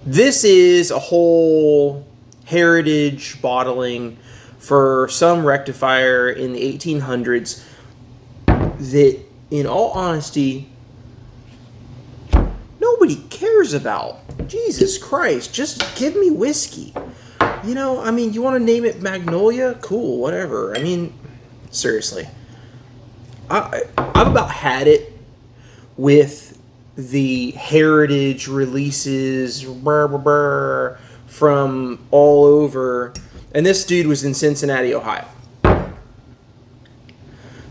This is a whole heritage bottling for some rectifier in the 1800s that, in all honesty, nobody cares about. Jesus Christ, just give me whiskey. You know, I mean, you want to name it Magnolia? Cool, whatever. I mean, seriously. I've about had it with the heritage releases from all over. And this dude was in Cincinnati, Ohio.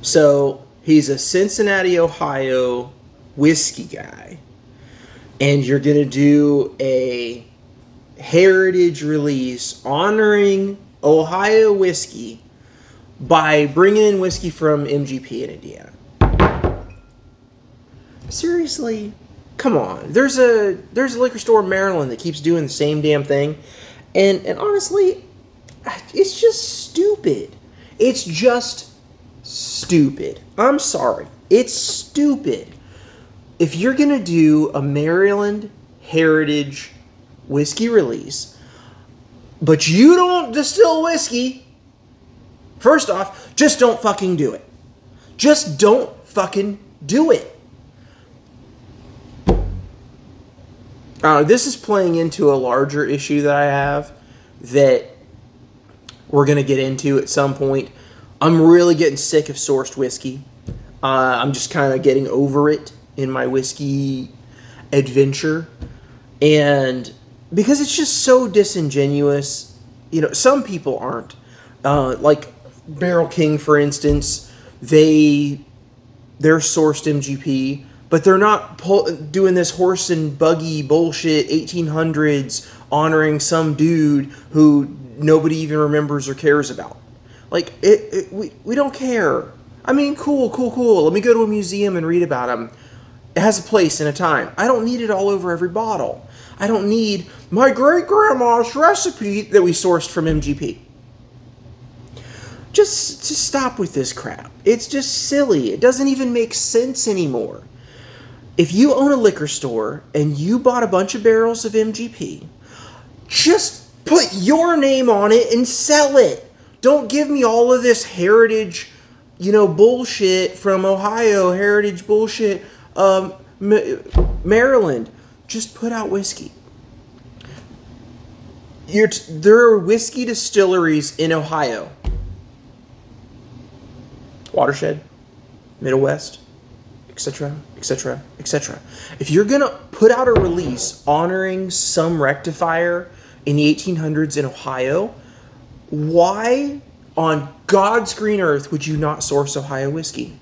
So he's a Cincinnati, Ohio whiskey guy. And you're going to do a heritage release honoring Ohio whiskey by bringing in whiskey from MGP in Indiana. Seriously? Come on. There's a liquor store in Maryland that keeps doing the same damn thing. And honestly, it's just stupid. It's just stupid. I'm sorry. It's stupid. If you're going to do a Maryland heritage whiskey release, but you don't distill whiskey, first off, just don't fucking do it. Just don't fucking do it. This is playing into a larger issue that I have that we're going to get into at some point. I'm really getting sick of sourced whiskey. I'm just kind of getting over it in my whiskey adventure. And because it's just so disingenuous, you know, some people aren't. Like Barrel King, for instance, they're sourced MGP, but they're not doing this horse and buggy bullshit 1800s honoring some dude who nobody even remembers or cares about. Like, we don't care. I mean, cool. Let me go to a museum and read about him. It has a place and a time. I don't need it all over every bottle. I don't need my great-grandma's recipe that we sourced from MGP. Just stop with this crap. It's just silly. It doesn't even make sense anymore. If you own a liquor store and you bought a bunch of barrels of MGP, just put your name on it and sell it. Don't give me all of this heritage, bullshit from Ohio, heritage bullshit, Maryland. Just put out whiskey. There are whiskey distilleries in Ohio. Watershed, Middle West, etc., etc., etc. If you're going to put out a release honoring some rectifier in the 1800s in Ohio, why on God's green earth would you not source Ohio whiskey?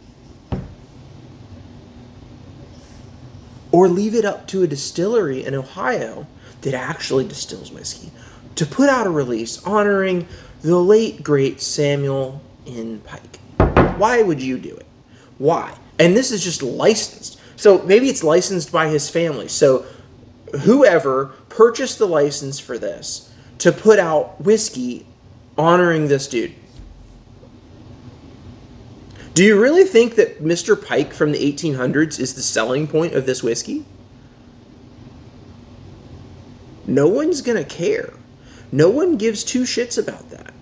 Or leave it up to a distillery in Ohio that actually distills whiskey to put out a release honoring the late, great Samuel N. Pike. Why would you do it? Why? And this is just licensed. So maybe it's licensed by his family. So whoever purchased the license for this to put out whiskey honoring this dude. Do you really think that Mr. Pike from the 1800s is the selling point of this whiskey? No one's going to care. No one gives two shits about that.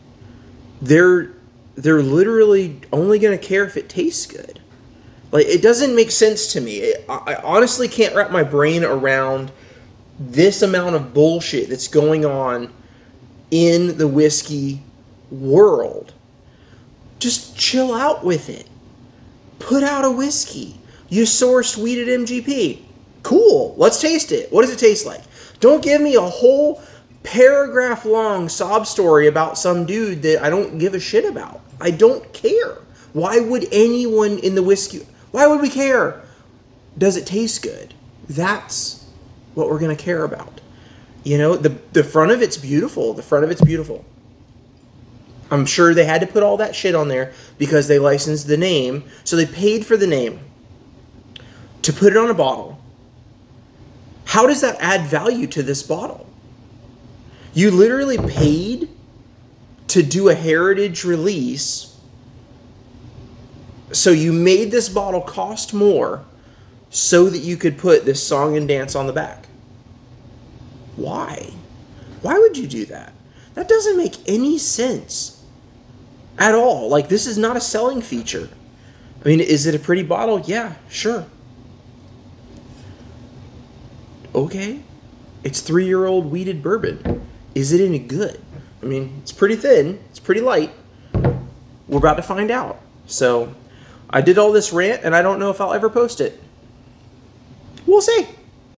They're literally only going to care if it tastes good. Like, it doesn't make sense to me. I honestly can't wrap my brain around this amount of bullshit that's going on in the whiskey world. Just chill out with it. Put out a whiskey. You sourced wheat at MGP. Cool. Let's taste it. What does it taste like? Don't give me a whole paragraph-long sob story about some dude that I don't give a shit about. I don't care. Why would anyone in the whiskey... Why would we care? Does it taste good? That's what we're going to care about. The front of it's beautiful. The front of it's beautiful. I'm sure they had to put all that shit on there because they licensed the name. So they paid for the name to put it on a bottle. How does that add value to this bottle? You literally paid to do a heritage release. So you made this bottle cost more so that you could put this song and dance on the back. Why? Why would you do that? That doesn't make any sense at all. Like, this is not a selling feature. I mean, is it a pretty bottle? Yeah, sure. Okay. It's 3-year-old wheated bourbon. Is it any good? I mean, it's pretty thin. It's pretty light. We're about to find out. So, I did all this rant, and I don't know if I'll ever post it. We'll see.